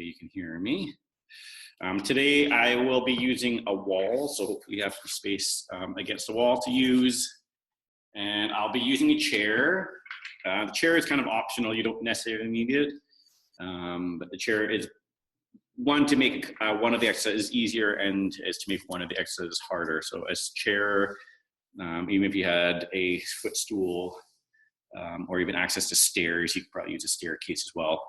hopefully you can hear me. Today I will be using a wall, so hopefully you have some space against the wall to use. And I'll be using a chair. The chair is kind of optional, you don't necessarily need it. But the chair is one to make one of the exercises easier and is to make one of the exercises harder. So as chair, even if you had a footstool or even access to stairs, you could probably use a staircase as well.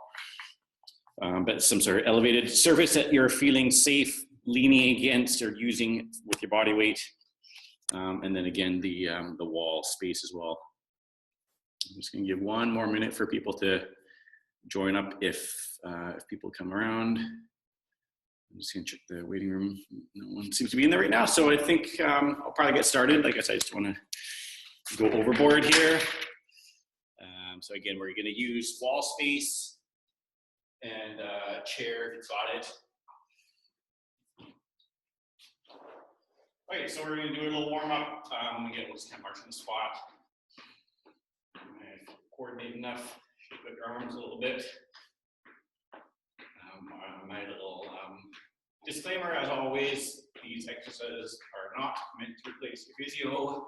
But some sort of elevated surface that you're feeling safe leaning against or using with your body weight. And then again, the wall space as well. I'm just gonna give one more minute for people to join up if people come around. I'm just gonna check the waiting room. No one seems to be in there right now. So I think I'll probably get started. Like I said, I just wanna go overboard here. So again, we're gonna use wall space and chair if it's got it. Okay, so we're going to do a little warm up. Again, we'll just kind of march on the spot. Coordinate enough, shake out your arms a little bit. My little disclaimer, as always, these exercises are not meant to replace your physio.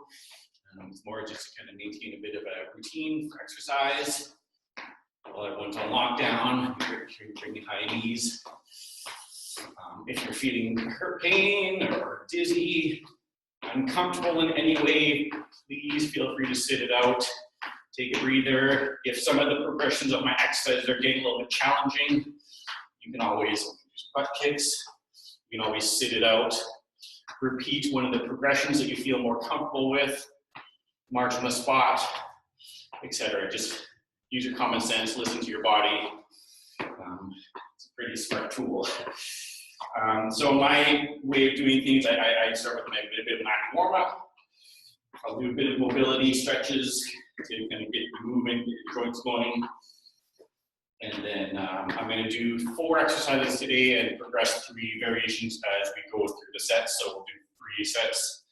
It's more just to kind of maintain a bit of a routine for exercise. While everyone's on lockdown, you're training high knees. If you're feeling hurt, pain, or dizzy, uncomfortable in any way, please feel free to sit it out. Take a breather. If some of the progressions of my exercises are getting a little bit challenging, you can always use butt kicks. You can always sit it out. Repeat one of the progressions that you feel more comfortable with. March on the spot, etc. Just use your common sense, listen to your body. It's a pretty smart tool. So my way of doing things, I start with a bit of an active warm-up. I'll do a bit of mobility stretches to kind of get the movement, get your joints going. And then I'm going to do 4 exercises today and progress 3 variations as we go through the sets. So we'll do 3 sets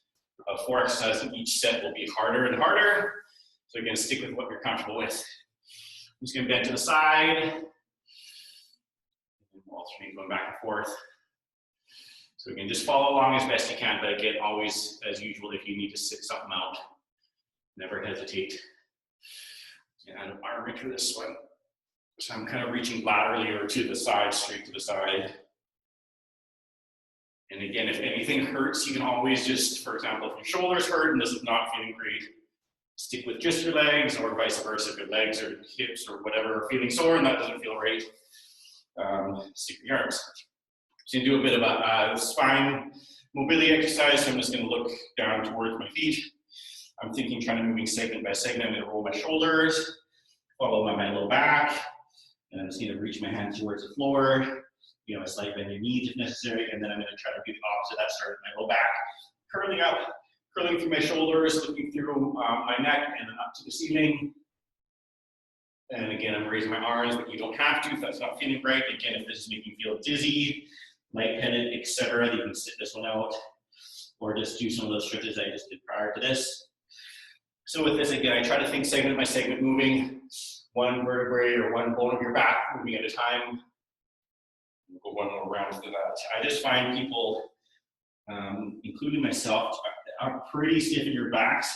of 4 exercises, and each set will be harder and harder. So again, stick with what you're comfortable with. I'm just going to bend to the side. Alternate going back and forth. So again, just follow along as best you can, but again, always, as usual, if you need to sit something out, never hesitate. And add an arm reach for this one. So I'm kind of reaching laterally or to the side, straight to the side. And again, if anything hurts, you can always just, for example, if your shoulders hurt and this is not feeling great, stick with just your legs, or vice versa. If your legs or hips or whatever are feeling sore and that doesn't feel right, stick with your arms. So you can do a bit of a spine mobility exercise. So I'm just going to look down towards my feet. I'm thinking, trying to moving segment by segment. I'm going to roll my shoulders, follow my low back, and I'm just going to reach my hands towards the floor. You know, a slight bend your knees if necessary, and then I'm going to try to do the opposite. That start with my low back, curling up, curling through my shoulders, looking through my neck, and then up to the ceiling. And again, I'm raising my arms, but you don't have to if that's not feeling right. Again, if this is making you feel dizzy, lightheaded, etc., you can sit this one out, or just do some of those stretches I just did prior to this. So with this, again, I try to think segment by segment, moving one vertebrae or one bone of your back, moving at a time. We'll go one more round after that. I just find people, including myself, are pretty stiff in your backs,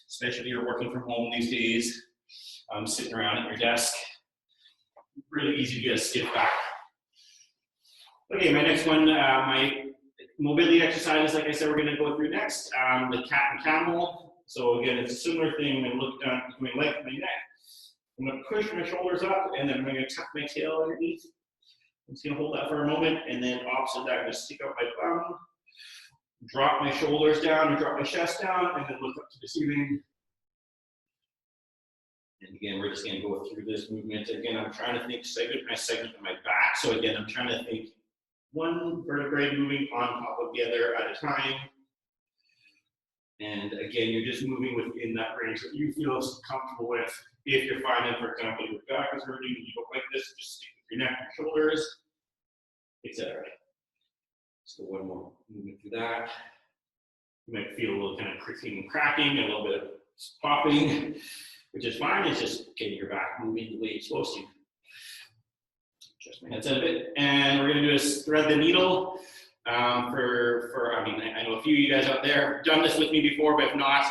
especially if you're working from home these days. Sitting around at your desk, really easy to get a stiff back. Okay, my next one, my mobility exercises, like I said, we're going to go through next. The cat and camel. So again, it's a similar thing. I'm going to look down between my leg and my neck. I'm going to push my shoulders up, and then I'm going to tuck my tail underneath. I'm just going to hold that for a moment, and then opposite that, I'm going to stick out my bum, drop my shoulders down, and drop my chest down, and then look up to the ceiling. And again, we're just going to go through this movement. Again, I'm trying to think segment by segment of my back. So again, I'm trying to think one vertebrae moving on top of the other at a time. And again, you're just moving within that range that you feel comfortable with. If you're finding, for example, your back is hurting and you don't like this, just stick with your neck and shoulders, etc. So one more movement through that. You might feel a little kind of cricking and cracking, a little bit of popping, which is fine. It's just getting your back moving the way it's supposed to. Adjust my headset a bit. And we're gonna do is thread the needle. I mean, I know a few of you guys out there have done this with me before, but if not,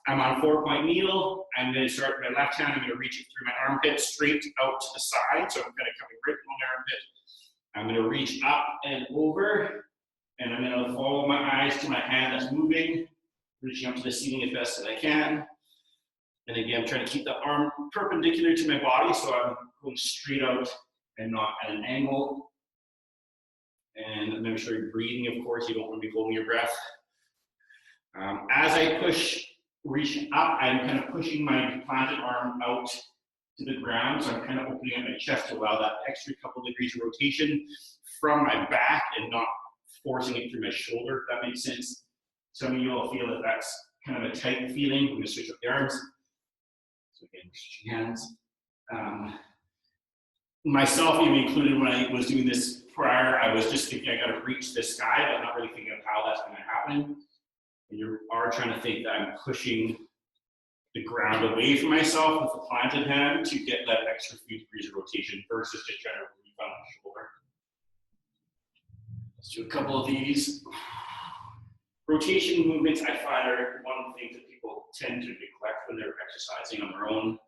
I'm on a 4-point needle. I'm going to start with my left hand. I'm going to reach it through my armpit straight out to the side. So I'm kind of coming right from my armpit. I'm going to reach up and over, and I'm going to follow my eyes to my hand that's moving, reaching up to the ceiling as best as I can. And again, I'm trying to keep the arm perpendicular to my body, so I'm going straight out and not at an angle. And make sure you're breathing, of course. You don't want to be holding your breath. As I reach up, I'm kind of pushing my planted arm out to the ground. So I'm kind of opening up my chest to allow that extra couple degrees of rotation from my back and not forcing it through my shoulder, if that makes sense. Some of you will feel that that's kind of a tight feeling. I'm going to switch up the arms. So again, switching hands. Myself, even included, when I was doing this prior, I was just thinking I got to reach this sky, but not really thinking of how that's going to happen. And you are trying to think that I'm pushing the ground away from myself with the planted hand to get that extra few degrees of rotation versus just trying to reach on the shoulder. Let's do a couple of these. Rotation movements, I find, are one of the things that people tend to neglect when they're exercising on their own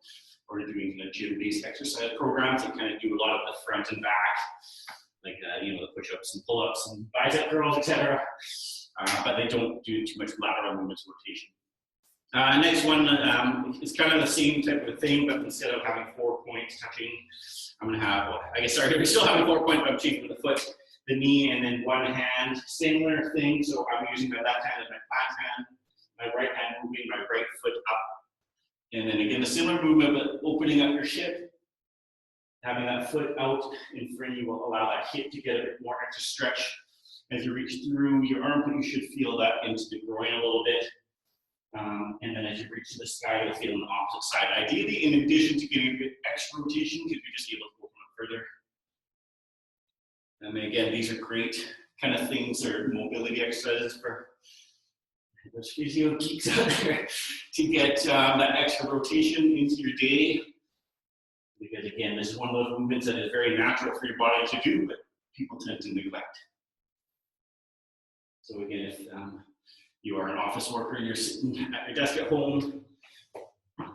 or doing gym-based exercise programs that kind of do a lot of the front and back, like the push-ups and pull-ups and bicep curls, etc. But they don't do too much lateral movements rotation. Next one is kind of the same type of thing, but instead of having 4 points touching, I'm going to have, we're still having 4 points, but I'm changing the foot, the knee, and then one hand, similar thing. So I'm using my left hand as my flat hand, my right hand moving my right foot up. And then again, a similar movement, but opening up your hip, having that foot out in front of you will allow that hip to get a bit more extra stretch. As you reach through your armpit, you should feel that into the groin a little bit. And then as you reach to the sky, you'll feel on the opposite side. Ideally, in addition to getting a bit extra rotation, if you're just able to open up further. And then again, these are great kind of things, or mobility exercises for those physio geeks out there to get that extra rotation into your day. Because again, this is one of those movements that is very natural for your body to do, but people tend to neglect. So again, if you are an office worker, you're sitting at your desk at home,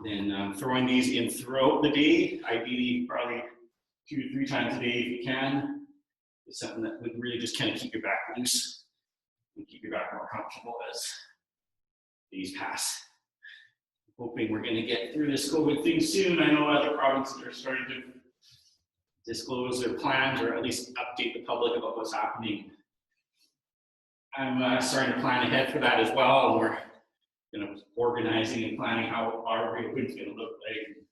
then throwing these in throughout the day, ideally probably 2 to 3 times a day if you can, is something that would really just kind of keep your back loose and keep your back more comfortable as these pass. Hoping we're going to get through this COVID thing soon. I know other provinces are starting to disclose their plans, or at least update the public about what's happening. I'm starting to plan ahead for that as well. We're organizing and planning how our reopening is going to look like, and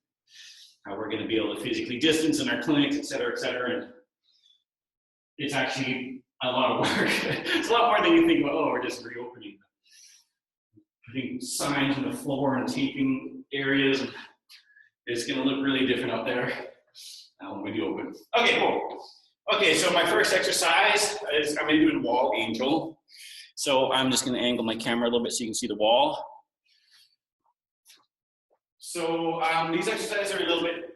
how we're going to be able to physically distance in our clinics, et cetera, et cetera. And it's actually a lot of work. It's a lot more than you think about, oh, we're just reopening. Putting signs on the floor and taping areas. It's going to look really different out there when we do open. Okay, cool. Okay, so my first exercise is I'm going to do a wall angel. So I'm just going to angle my camera a little bit so you can see the wall. So these exercises are a little bit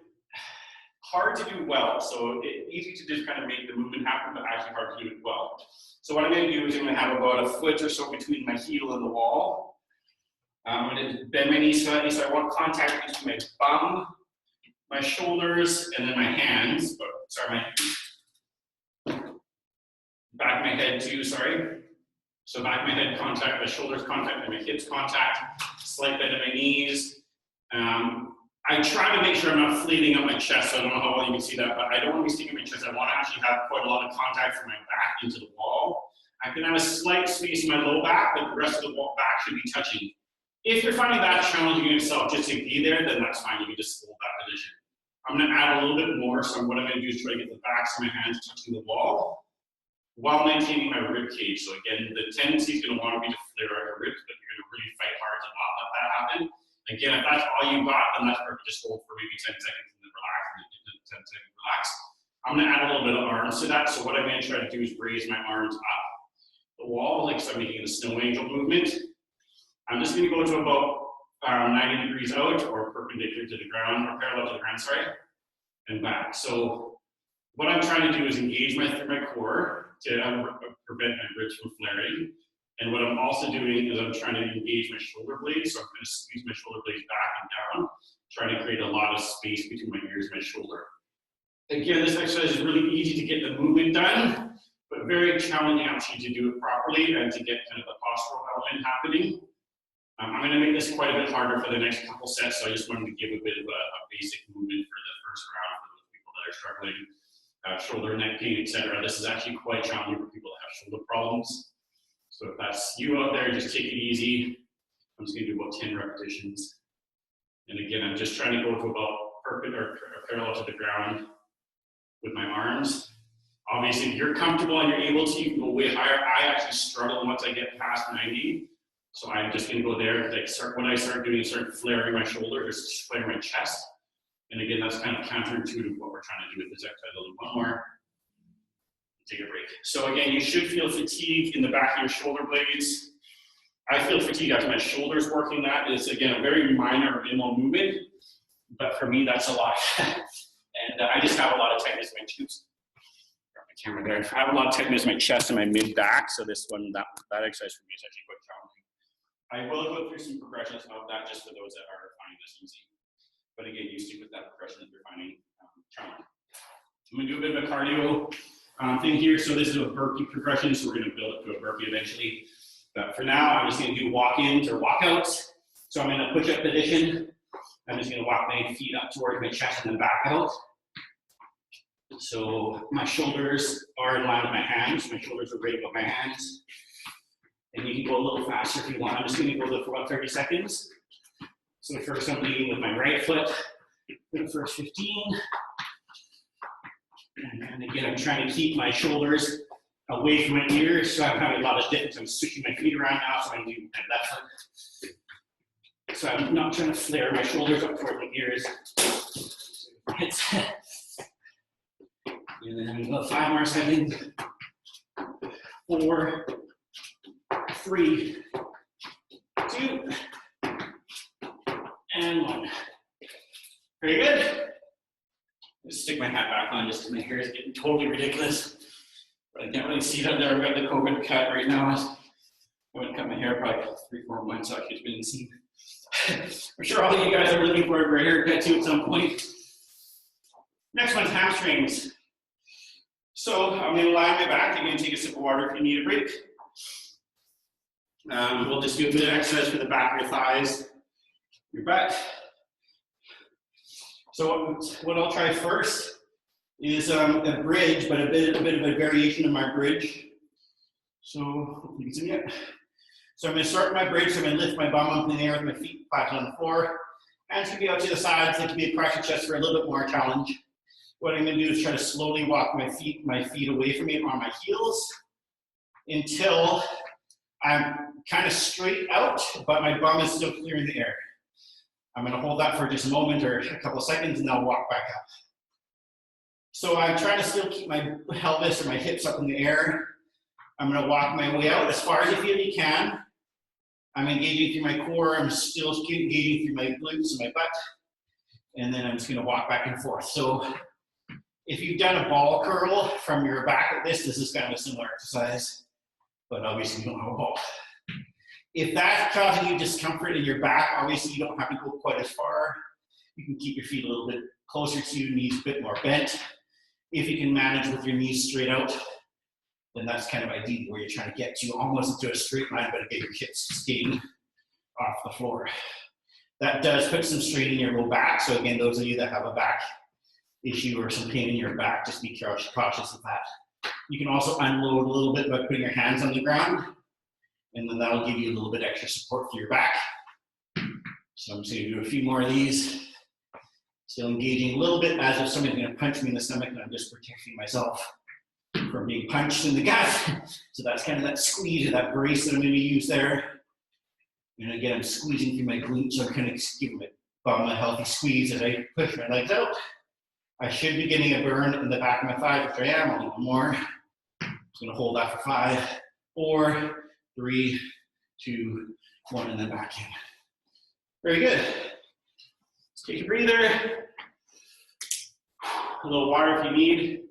hard to do well. So it's easy to just kind of make the movement happen, but actually hard to do it well. So what I'm going to do is I'm going to have about a foot or so between my heel and the wall. I'm going to bend my knees slightly, so I want contact between my bum, my shoulders, and then my hands. Back of my head too, sorry. So back of my head contact, my shoulders contact, and my hips contact. Slight bend of my knees. I try to make sure I'm not fleeting up my chest, so I don't know how well you can see that, but I don't want to be sticking my chest. I want to actually have quite a lot of contact from my back into the wall. I can have a slight space in my low back, but the rest of the back should be touching. If you're finding that challenging yourself just to be there, then that's fine. You can just hold that position. I'm going to add a little bit more. So what I'm going to do is try to get the backs of my hands touching the wall while maintaining my rib cage. So again, the tendency is going to want to be to flare out your ribs, but you're going to really fight hard to not let that happen. Again, if that's all you got, then that's perfect. Just hold for maybe 10 seconds and then relax, and then 10 seconds, relax. I'm going to add a little bit of arms to that. So what I'm going to try to do is raise my arms up the wall, like so I'm making the snow angel movement. I'm just going to go to about 90 degrees out, or perpendicular to the ground, or parallel to the ground, sorry, and back. So what I'm trying to do is engage my core to prevent my ribs from flaring. And what I'm also doing is I'm trying to engage my shoulder blades. So I'm going to squeeze my shoulder blades back and down, trying to create a lot of space between my ears and my shoulder. Again, this exercise is really easy to get the movement done, but very challenging actually to do it properly and to get kind of the postural element happening. I'm going to make this quite a bit harder for the next couple sets, so I just wanted to give a bit of a basic movement for the first round for those people that are struggling, shoulder, neck pain, etc. This is actually quite challenging for people that have shoulder problems. So if that's you out there, just take it easy. I'm just going to do about 10 repetitions. And again, I'm just trying to go to about parallel to the ground with my arms. Obviously, if you're comfortable and you're able to, you can go way higher. I actually struggle once I get past 90. So I'm just going to go there. When I start doing, start flaring my shoulder, just flaring my chest. And again, that's kind of counterintuitive what we're trying to do with this exercise. I'll do one more. Take a break. So again, you should feel fatigue in the back of your shoulder blades. I feel fatigue after my shoulders working. That is, again, a very minor or minimal movement. But for me, that's a lot. And I just have a lot of tightness in my cheeks. Got my camera there. I have a lot of tightness in my chest and my mid-back. So this one, that exercise for me is actually quite challenging. I will go through some progressions of that just for those that are finding this easy. But again, you stick with that progression that you're finding challenging. I'm going to do a bit of a cardio thing here. So this is a burpee progression. So we're going to build up to a burpee eventually. But for now, I'm just going to do walk-ins or walkouts. So I'm in a push-up position. I'm just going to walk my feet up towards my chest and then back out. So my shoulders are in line with my hands. My shoulders are right above my hands. And you can go a little faster if you want. I'm just going to go for about 30 seconds. So first I'm leading with my right foot for the first 15. And again, I'm trying to keep my shoulders away from my ears. So I'm having a lot of difference. I'm switching my feet around now, so I can do my left foot. So I'm not trying to flare my shoulders up toward my ears. And then I'm going to go 5 more seconds. 4, 3, 2, and 1. Very good. Just stick my hat back on just because my hair is getting totally ridiculous. But I can't really see it up there. I've got the COVID cut right now. I haven't cut my hair probably 3-4 months, so I could have been seen. I'm sure all of you guys are looking for a great haircut too at some point. Next one's hamstrings. So I'm going to lie on my back. You're going to take a sip of water if you need a break. We'll just do a bit of exercise for the back of your thighs, your butt. So what I'll try first is a bridge, but a bit of a variation of my bridge. So you can see it. So I'm going to start my bridge. So I'm going to lift my bum up in the air with my feet flat on the floor. Hands can be out to the sides. They can be across your chest for a little bit more challenge. What I'm going to do is try to slowly walk my feet away from me on my heels until I'm kind of straight out, but my bum is still clearing the air. I'm going to hold that for just a moment or a couple of seconds, and I'll walk back up. So I'm trying to still keep my pelvis or my hips up in the air. I'm going to walk my way out as far as you feel you can. I'm engaging through my core. I'm still engaging through my glutes and my butt. And then I'm just going to walk back and forth. So if you've done a ball curl from your back like this is kind of a similar exercise, but obviously you don't have a ball. If that's causing you discomfort in your back, obviously you don't have to go quite as far. You can keep your feet a little bit closer to you, knees a bit more bent. If you can manage with your knees straight out, then that's kind of ideal where you're trying to get to almost into a straight line, but get your hips skating off the floor. That does put some strain in your low back. So again, those of you that have a back issue or some pain in your back, just be cautious of that. You can also unload a little bit by putting your hands on the ground, and then that'll give you a little bit extra support for your back. So I'm just going to do a few more of these. Still engaging a little bit as if somebody's going to punch me in the stomach, and I'm just protecting myself from being punched in the gut. So that's kind of that squeeze or that brace that I'm going to use there. And again, I'm squeezing through my glutes, so I'm kind of giving my bum a healthy squeeze as I push my legs out. I should be getting a burn in the back of my thigh, which I am. I'll do one more. I'm just going to hold that for 5, 4, 3, 2, 1, and then back in. Very good. Let's take a breather. A little water if you need.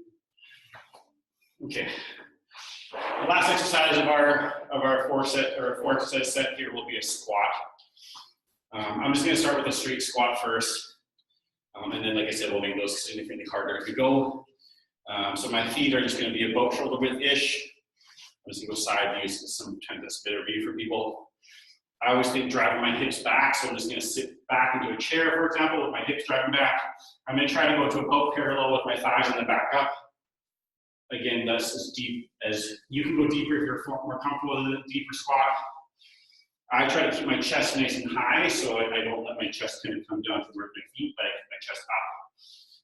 Okay. The last exercise of our four exercise set here will be a squat. I'm just going to start with a straight squat first, and then, like I said, we'll make those significantly harder as we go. So my feet are just going to be about shoulder width-ish. I'm just going to go side views. Sometimes that's a better view for people. I always think driving my hips back, so I'm just going to sit back into a chair, for example, with my hips driving back. I'm going to try to go to about parallel with my thighs and then back up. Again, that's as deep as you can go deeper if you're more comfortable with a deeper squat. I try to keep my chest nice and high, so I don't let my chest kind of come down towards my feet, but I keep my chest up.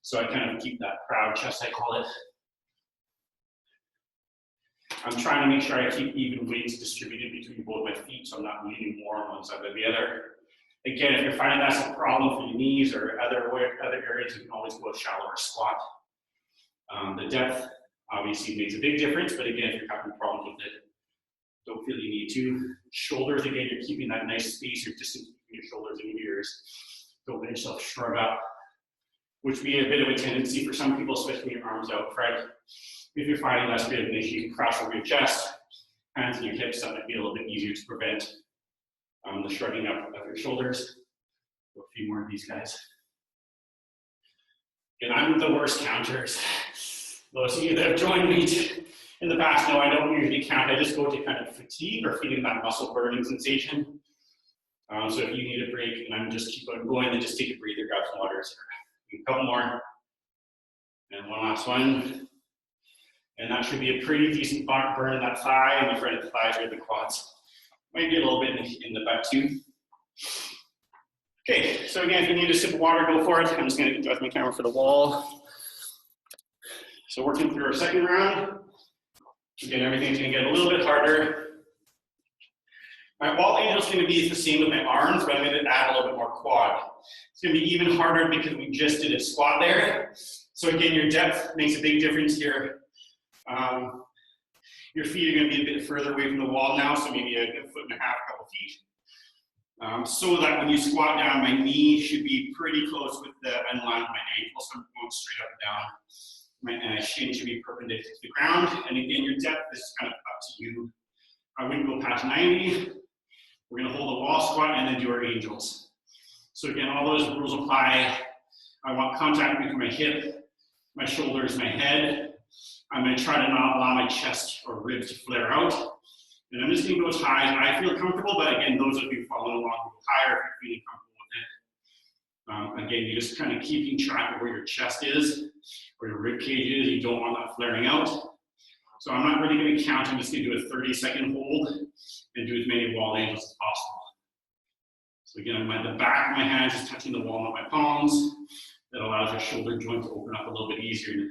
So I kind of keep that proud chest, I call it. I'm trying to make sure I keep even weights distributed between both my feet, so I'm not leaning more on one side than the other. Again, if you're finding that's a problem for your knees or other areas, you can always go a shallower squat. The depth obviously makes a big difference, but again, if you're having problems with it, don't feel you need to. Shoulders, again, you're keeping that nice space, you're just keeping your shoulders and your ears. Don't let yourself shrug up, which would be a bit of a tendency for some people, especially your arms out, right? If you're finding that's a bit of an issue, you can crouch over your chest, hands in your hips, that might be a little bit easier to prevent the shrugging up of your shoulders. A few more of these guys. And I'm the worst counters. Those of you that have joined me in the past know I don't usually count. I just go to kind of fatigue or feeling that muscle burning sensation. So if you need a break and I'm just keep on going, then just take a breather, grab some water. A couple more. And one last one. And that should be a pretty decent burn in that thigh, and the front of the thighs or the quads. Might be a little bit in the butt too. Okay, so again, if you need a sip of water, go for it. I'm just going to adjust my camera for the wall. So working through our second round. Again, everything's going to get a little bit harder. My wall angle is going to be the same with my arms, but I'm going to add a little bit more quad. It's going to be even harder because we just did a squat there. So again, your depth makes a big difference here. Your feet are going to be a bit further away from the wall now, so maybe a foot and a half, couple feet. So that when you squat down, my knee should be pretty close with the end line of my ankle, so I'm going straight up and down. My shin should be perpendicular to the ground, and again, your depth is kind of up to you. I wouldn't go past 90. We're going to hold a wall squat and then do our angels. So again, all those rules apply. I want contact between my hip, my shoulders, my head. I'm going to try to not allow my chest or ribs to flare out. And I'm just going to go as high as I feel comfortable, but again, those of you following along will go higher if you're feeling comfortable with it. Again, you're just kind of keeping track of where your chest is, where your rib cage is. You don't want that flaring out. So I'm not really going to count. I'm just going to do a 30-second hold and do as many wall angels as possible. So again, the back of my hands is touching the wall, not my palms. That allows your shoulder joint to open up a little bit easier and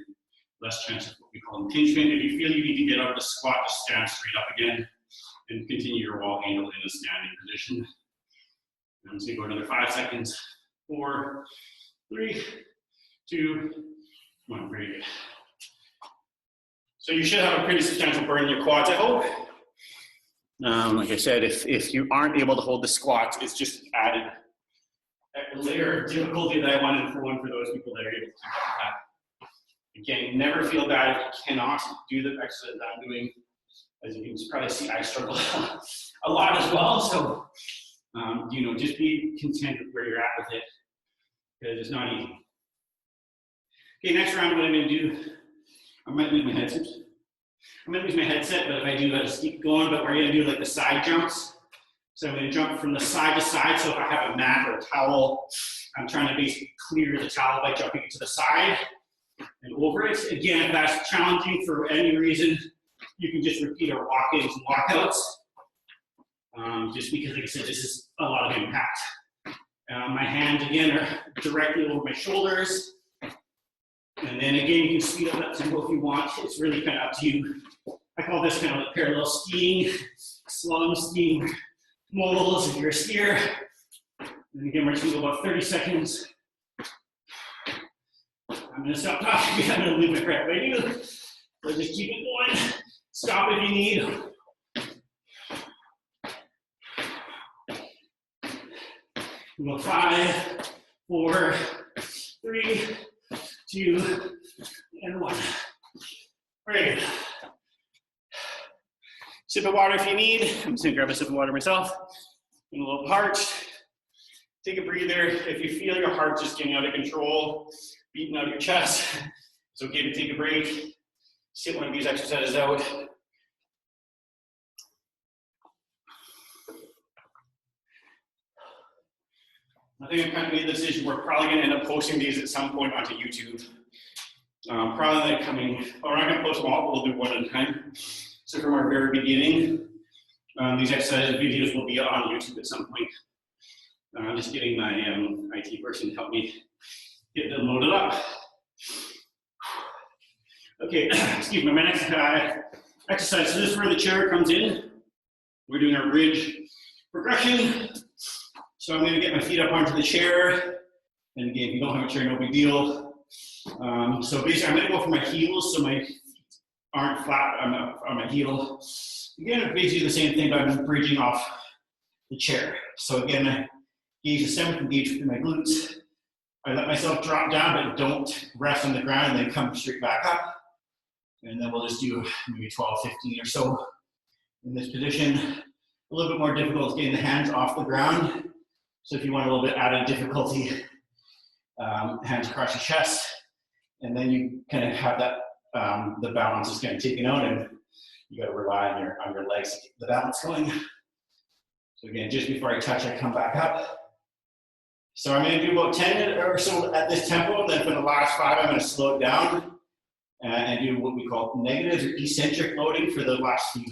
less chance of what we call impingement. If you feel you need to get out of the squat, just stand straight up again and continue your wall angle in a standing position. I'm just going to go another 5 seconds. 4, 3, 2, 1. Very good. So you should have a pretty substantial burn in your quads, I hope. Like I said, if you aren't able to hold the squats, it's just added a layer of difficulty that I wanted for those people that are able to do that. Again, never feel bad if you cannot do the exercise that I'm doing. As you can probably see, I struggle a lot as well. So, just be content with where you're at with it, because it's not easy. Okay, next round, what I'm going to do, I might lose my headset. But if I do, I'll just keep going. But we're going to do like the side jumps. So I'm going to jump from the side to side. So if I have a mat or a towel, I'm trying to basically clear the towel by jumping it to the side and over it. Again, if that's challenging for any reason, you can just repeat our walk-ins and walkouts. Just because, like I said, this is a lot of impact. My hands, again, are directly over my shoulders. And then again, you can speed up that tempo if you want. It's really kind of up to you. I call this kind of like parallel skiing, slalom skiing, moguls if you're a skier. And again, we're just going to go about 30 seconds. I'm going to stop talking because I'm going to lose my breath. But I do. So just keep it going. Stop if you need. We'll go 5, 4, 3, 2, and 1. Very good. sip of water if you need. I'm just gonna grab a sip of water myself. And a little parched. Take a breather. If you feel your heart just getting out of control, beating out your chest, it's okay to take a break. Sit one of these exercises out. I think I've kind of made the decision we're probably going to end up posting these at some point onto YouTube. Probably like coming, we're not going to post them all, we'll do one at a time. So from our very beginning, these exercise videos will be on YouTube at some point. I'm just getting my IT person to help me get them loaded up. Okay, excuse me, my next exercise. So this is where the chair comes in. We're doing our bridge progression. So I'm going to get my feet up onto the chair. And again, if you don't have a chair, no big deal. So basically, I'm going to go for my heels so my feet aren't flat on my heel. Again, basically the same thing, but I'm bridging off the chair. So again, I gauge the center, engage through my glutes. I let myself drop down, but don't rest on the ground and then come straight back up. And then we'll just do maybe 12, 15 or so in this position. A little bit more difficult is getting the hands off the ground. So if you want a little bit added difficulty, hands across your chest, and then you kind of have that, the balance is kind of taken out, and you got to rely on your legs to keep the balance going. So again, just before I touch, I come back up. So I'm going to do about 10 or so at this tempo, and then for the last 5, I'm going to slow it down and do what we call negative or eccentric loading for the last few.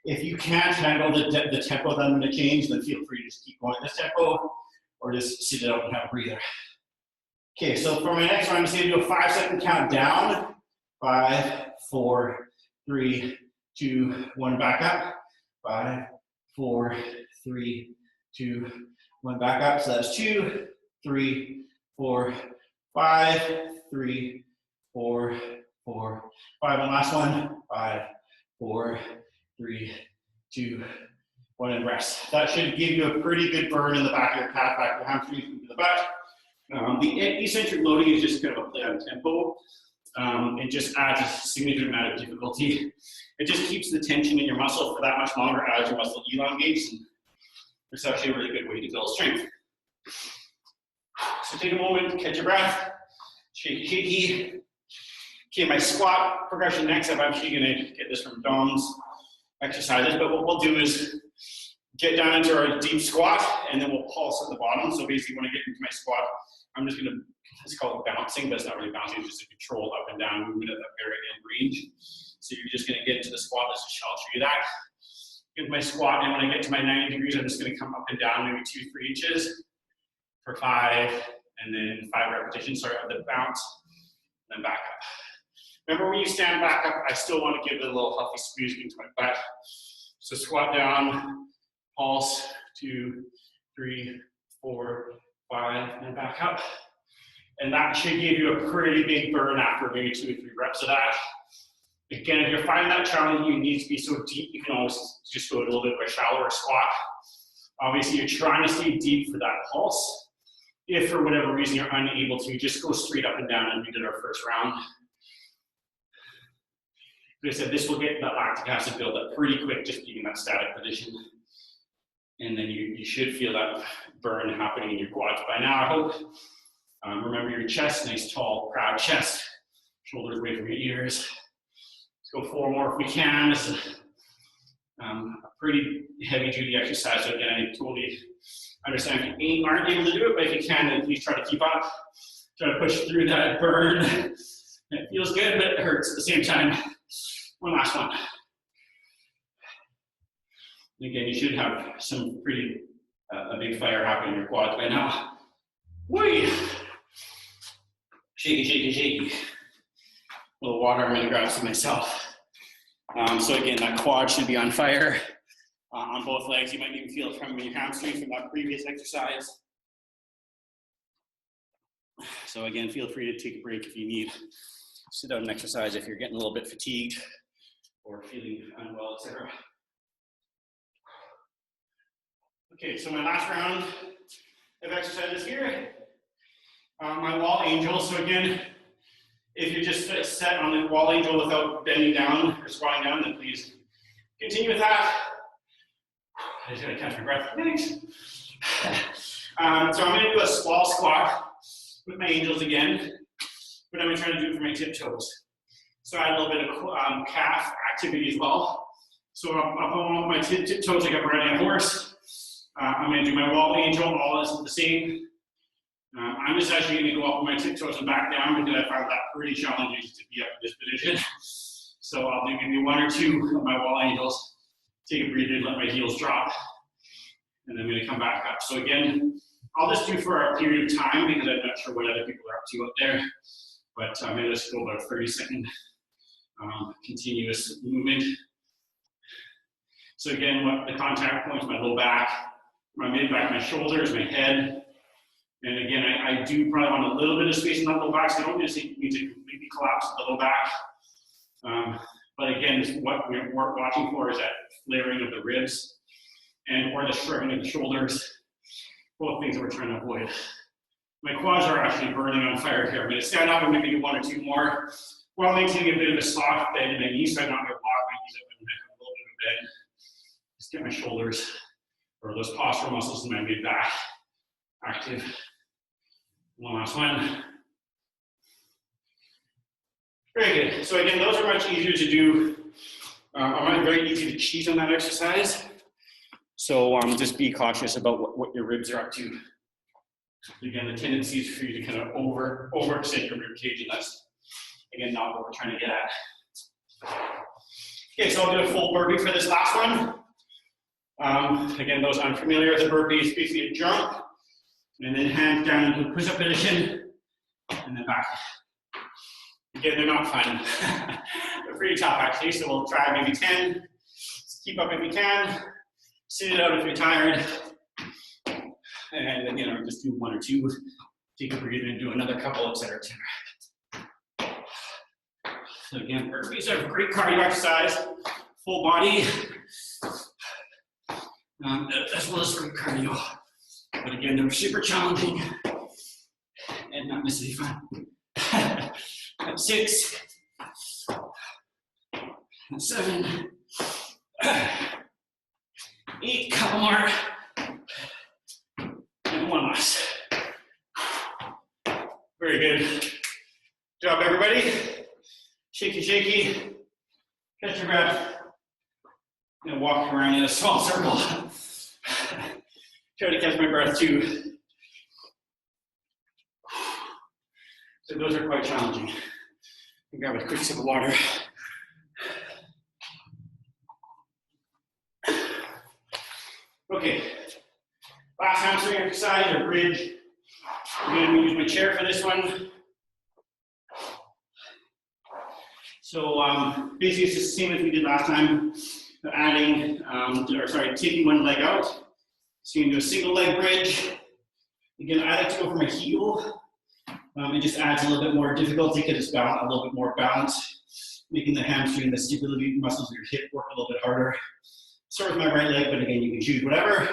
If you can't handle the tempo that I'm going to change, then feel free to just keep going at this tempo, or just sit it out and have a breather. Okay, so for my next one, I'm just going to do a 5-second count down. 5, 4, 3, 2, 1, back up. 5, 4, 3, 2, 1, back up. So that's 2, 3, 4, 5, 3, 4, 4, 5. And last one. 5, 4, 3, 2, 1, and rest. That should give you a pretty good burn in the back of your calf, back of your hamstrings, into the back. The eccentric loading is just kind of a play on tempo. It just adds a significant amount of difficulty. It just keeps the tension in your muscle for that much longer as your muscle elongates. And it's actually a really good way to build strength. So take a moment, catch your breath, shaky, shaky. Okay, my squat progression next up, I'm actually going to get this from Dom's exercises, but what we'll do is get down into our deep squat, and then we'll pulse at the bottom. So basically, when I get into my squat, I'm just going to, it's called bouncing, but it's not really bouncing, it's just a controlled up and down movement at the very end range. So you're just going to get into the squat. I'll show you that. Get my squat, and when I get to my 90 degrees, I'm just going to come up and down maybe 2-3 inches for 5, and then 5 repetitions. Sorry, of the bounce, then back up. Remember, when you stand back up, I still want to give it a little healthy squeeze into my butt. So squat down, pulse, 2, 3, 4, 5, and back up. And that should give you a pretty big burn after maybe 2 or 3 reps of that. Again, if you're finding that challenging, you need to be so deep, you can always just go a little bit of a shallower squat. Obviously, you're trying to stay deep for that pulse. If for whatever reason you're unable to, just go straight up and down, and we did our first round. Like I said, this will get that lactic acid build up pretty quick, just keeping that static position. And then you should feel that burn happening in your quads by now, I hope. Remember your chest, nice, tall, proud chest. Shoulders away from your ears. Let's go 4 more if we can. This is a pretty heavy-duty exercise, so again, I totally understand if you aren't able to do it, but if you can, then please try to keep up. Try to push through that burn. It feels good, but it hurts at the same time. One last one. And again, you should have some pretty, a big fire happening in your quads by now. Whee! Shaky, shaky, shaky. A little water, I'm gonna grab some myself. So again, that quad should be on fire on both legs. You might even feel it from your hamstrings from that previous exercise. So again, feel free to take a break if you need. Sit down and exercise if you're getting a little bit fatigued or feeling unwell, etc. Okay, so my last round of exercises here. My wall angel. So again, if you're just set on the wall angel without bending down or squatting down, then please Continue with that. I just gotta catch my breath. Thanks. So I'm gonna do a small squat with my angels again, but I'm gonna try to do it for my tiptoes. So I add a little bit of calf activity as well. So up on my tiptoes like I'm riding a horse. I'm gonna do my wall angel, all is the same. I'm just actually gonna go up on my tiptoes and back down because I found that pretty challenging to be up in this position. So I'll do maybe 1 or 2 of my wall angels, take a breather, let my heels drop, and then I'm gonna come back up. So again, I'll just do for a period of time because I'm not sure what other people are up to up there, but I'm gonna just go about 30-second continuous movement. So again, what the contact points, my low back, my mid back, my shoulders, my head. And again, I do probably want a little bit of space in that low back, so I don't just need to completely collapse the low back. But again, what we're watching for is that flaring of the ribs and or the shrugging of the shoulders, both things that we're trying to avoid. My quads are actually burning on fire here. I'm going to stand up and maybe do 1 or 2 more while maintaining a bit of a soft bend in my knees, so I'm not going to lock my knees up and have a little bit of a bend. Just get my shoulders or those postural muscles in my mid back active. One last one. Very good. So again, those are much easier to do. Very easy to cheat on that exercise. So just be cautious about what your ribs are up to. Again, the tendency is for you to kind of overextend your rib cage, and that's again not what we're trying to get at. Okay, so I'll do a full burpee for this last one. Again, those unfamiliar with the burpee, is basically a jump, and then hands down into push-up position, and then back. Again, they're not fun. They're pretty tough actually, so we'll try maybe 10. Just keep up if you can. Sit it out if you're tired. And again, I'll just do 1 or 2. Take a breather and do another couple, etc. So again, burpees are a great cardio exercise, full body, as well as great cardio. But again, they're super challenging and not necessarily fun. 6, 7, 8, couple more, and 1 last. Very good. Good job, everybody. Shaky, shaky. Catch your breath. And walk around in a small circle. Try to catch my breath too. So those are quite challenging. Grab a quick sip of water. Okay, last hamstring exercise or bridge. I'm going to use my chair for this one. So basically it's the same as we did last time, taking one leg out. So you can do a single leg bridge. Again, I like to go for my heel. It just adds a little bit more difficulty because it's a little bit more balance, making the hamstring, the stability muscles of your hip work a little bit harder. Start with my right leg, but again, you can choose whatever.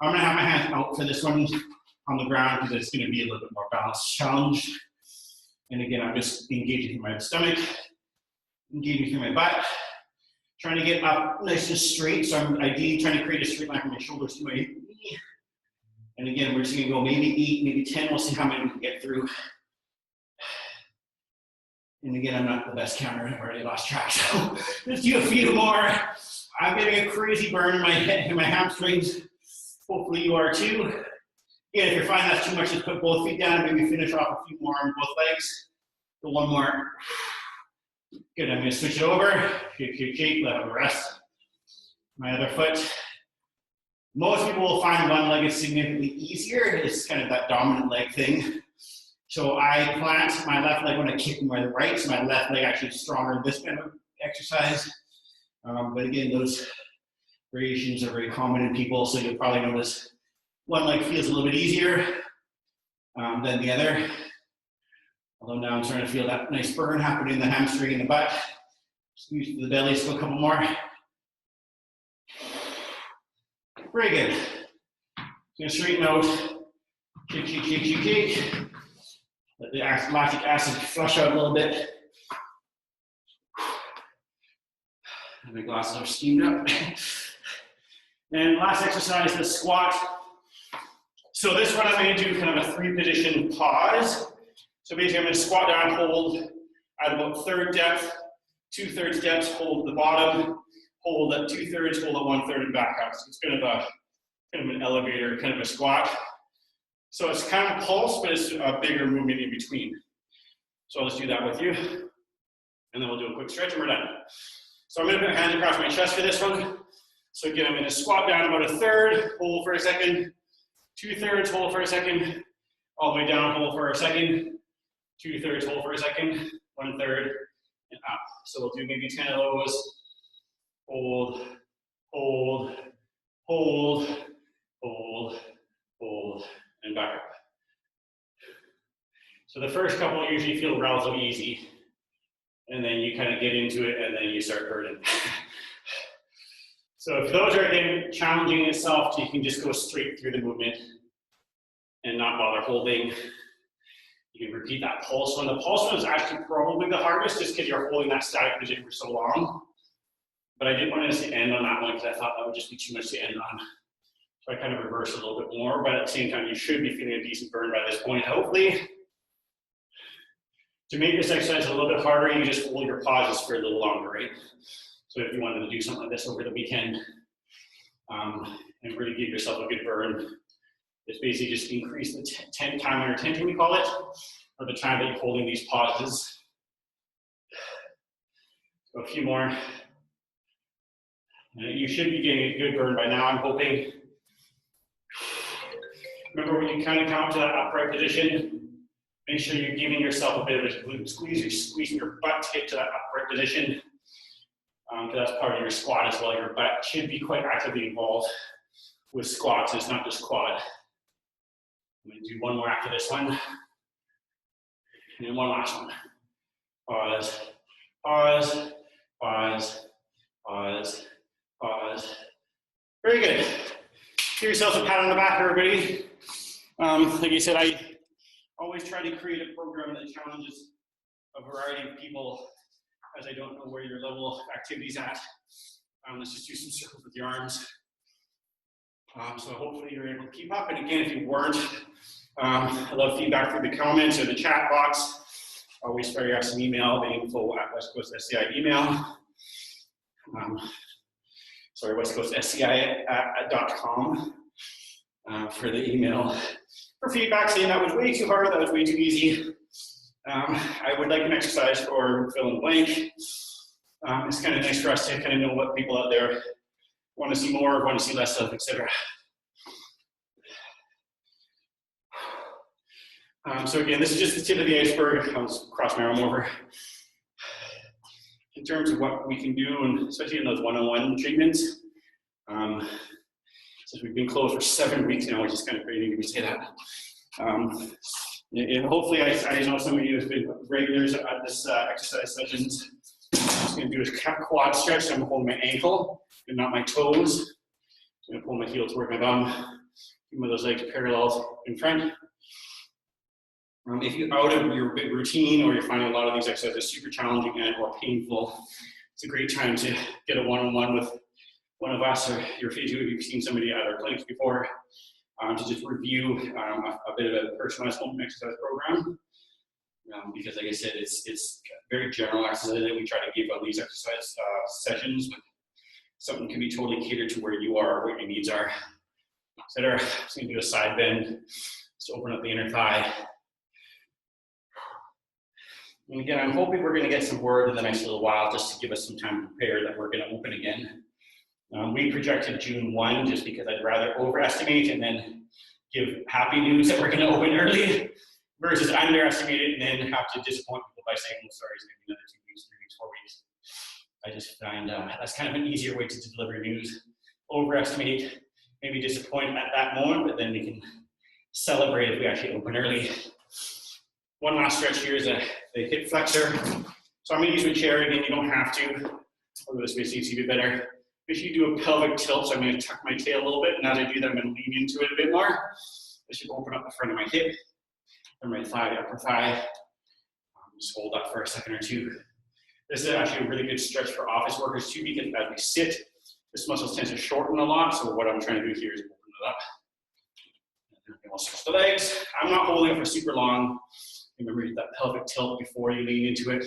I'm gonna have my hands out for this one on the ground because it's gonna be a little bit more balanced challenge. And again, I'm just engaging through my stomach, engaging through my butt, trying to get up nice and straight. So I'm ideally trying to create a straight line from my shoulders to my knee. And again, we're just gonna go maybe 8, maybe 10. We'll see how many we can get through. And again, I'm not the best counter. I've already lost track. So let's do a few more. I'm getting a crazy burn in my head, in my hamstrings. Hopefully you are too. Again, if you're finding that's too much, just put both feet down and maybe finish off a few more on both legs. So 1 more. Good, I'm gonna switch it over. Shake, let it rest. My other foot. Most people will find one leg is significantly easier. It's kind of that dominant leg thing. So I plant my left leg when I kick my right, so my left leg actually is stronger in this kind of exercise. But again, those variations are very common in people, so you'll probably notice one leg feels a little bit easier than the other. Although now I'm starting to feel that nice burn happening in the hamstring and the butt. Squeeze to the belly, still a couple more. Very good. Gonna straighten out. Shake. Let the lactic acid flush out a little bit. My glasses are steamed up. And last exercise, the squat. So this one I'm going to do kind of a 3-position pause. So basically I'm going to squat down, hold at about 1/3 depth, 2/3 depth, hold at the bottom, hold at 2/3, hold at 1/3 and back up. So it's kind of an elevator, kind of a squat. So it's kind of pulse, but it's a bigger movement in between. So I'll just do that with you. And then we'll do a quick stretch and we're done. So I'm going to put my hands across my chest for this one. So again, I'm going to squat down about 1/3, hold for a second, 2/3, hold for a second, all the way down, hold for a second, 2/3, hold for a second, 1/3, and up. So we'll do maybe 10 of those. Hold, hold, hold, hold, hold, and back up. So the first couple usually feel relatively easy, and then you kind of get into it, and then you start hurting. So if those are again challenging in itself, you can just go straight through the movement and not bother holding. You can repeat that pulse one. The pulse one is actually probably the hardest just because you're holding that static position for so long. But I didn't want us to end on that one because I thought that would just be too much to end on. So I kind of reversed a little bit more, but at the same time, you should be feeling a decent burn by this point, hopefully. To make this exercise a little bit harder, you just hold your pauses for a little longer, right? So if you wanted to do something like this over the weekend and really give yourself a good burn, it's basically just increase the time under tension, we call it, or the time that you're holding these pauses. So a few more. You should be getting a good burn by now, I'm hoping. Remember when you kind of come to that upright position, make sure you're giving yourself a bit of a glute squeeze. You're squeezing your butt to get to that upright position. Because that's part of your squat as well. Your butt should be quite actively involved with squats. It's not just quad. I'm going to do one more after this one. And then one last one. Pause, pause, pause, pause, pause. Very good. Give yourself a pat on the back, everybody. Like I said, I always try to create a program that challenges a variety of people, as I don't know where your level of activity is at. Let's just do some circles with your arms. So hopefully you're able to keep up. And again, if you weren't, I love feedback through the comments or the chat box. Always fire us an email, the info@westcoastsci email. westcoastsci.com for the email. For feedback saying that was way too hard, that was way too easy. I would like an exercise for fill in the blank. It's kind of nice for us to kind of know what people out there want to see more, want to see less of, etc. So again, this is just the tip of the iceberg. I'll just cross my arm over. In terms of what we can do, and especially in those one-on-one treatments, since we've been closed for 7 weeks now, which is kind of crazy to say that. And hopefully, I know some of you have been regulars at this exercise sessions. I'm just going to do a quad stretch. So I'm holding my ankle and not my toes. I'm going to pull my heel toward my bum. Keep those legs parallel in front. If you're out of your big routine or you're finding a lot of these exercises super challenging and or painful, it's a great time to get a one-on-one with one of us or your physio if you've seen somebody at our clinics before, to just review a bit of a personalized home exercise program. Because like I said, it's very general exercise that we try to give on these exercise sessions, but something can be totally catered to where you are, what your needs are, etc. I'm just going to do a side bend, just open up the inner thigh. And again, I'm hoping we're going to get some word in the next little while just to give us some time to prepare that we're going to open again. We projected June 1 just because I'd rather overestimate and then give happy news that we're going to open early versus underestimate it and then have to disappoint people by saying, well, sorry, it's going to be another 2 weeks, 3 weeks, 4 weeks. I just find that's kind of an easier way to deliver news. Overestimate, maybe disappoint at that moment, but then we can celebrate if we actually open early. One last stretch here is the hip flexor. So I'm going to use my chair again. You don't have to. I'll go this way so you see a bit better. If you do a pelvic tilt, so I'm going to tuck my tail a little bit. And as I do that, I'm going to lean into it a bit more. I should open up the front of my hip, and my thigh, upper thigh. Just hold up for a second or two. This is actually a really good stretch for office workers too, because as we sit, this muscle tends to shorten a lot. So what I'm trying to do here is open it up. And I'll switch the legs. I'm not holding it for super long. Remember that pelvic tilt before you lean into it.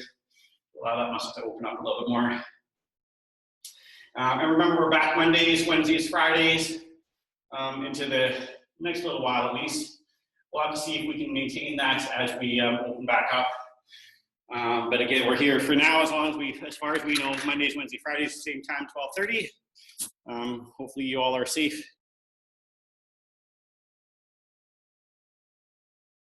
Allow that muscle to open up a little bit more. And remember, we're back Mondays, Wednesdays, Fridays, into the next little while at least. We'll have to see if we can maintain that as we open back up. But again, we're here for now, as far as we know, Mondays, Wednesdays, Fridays, same time, 12:30. Hopefully you all are safe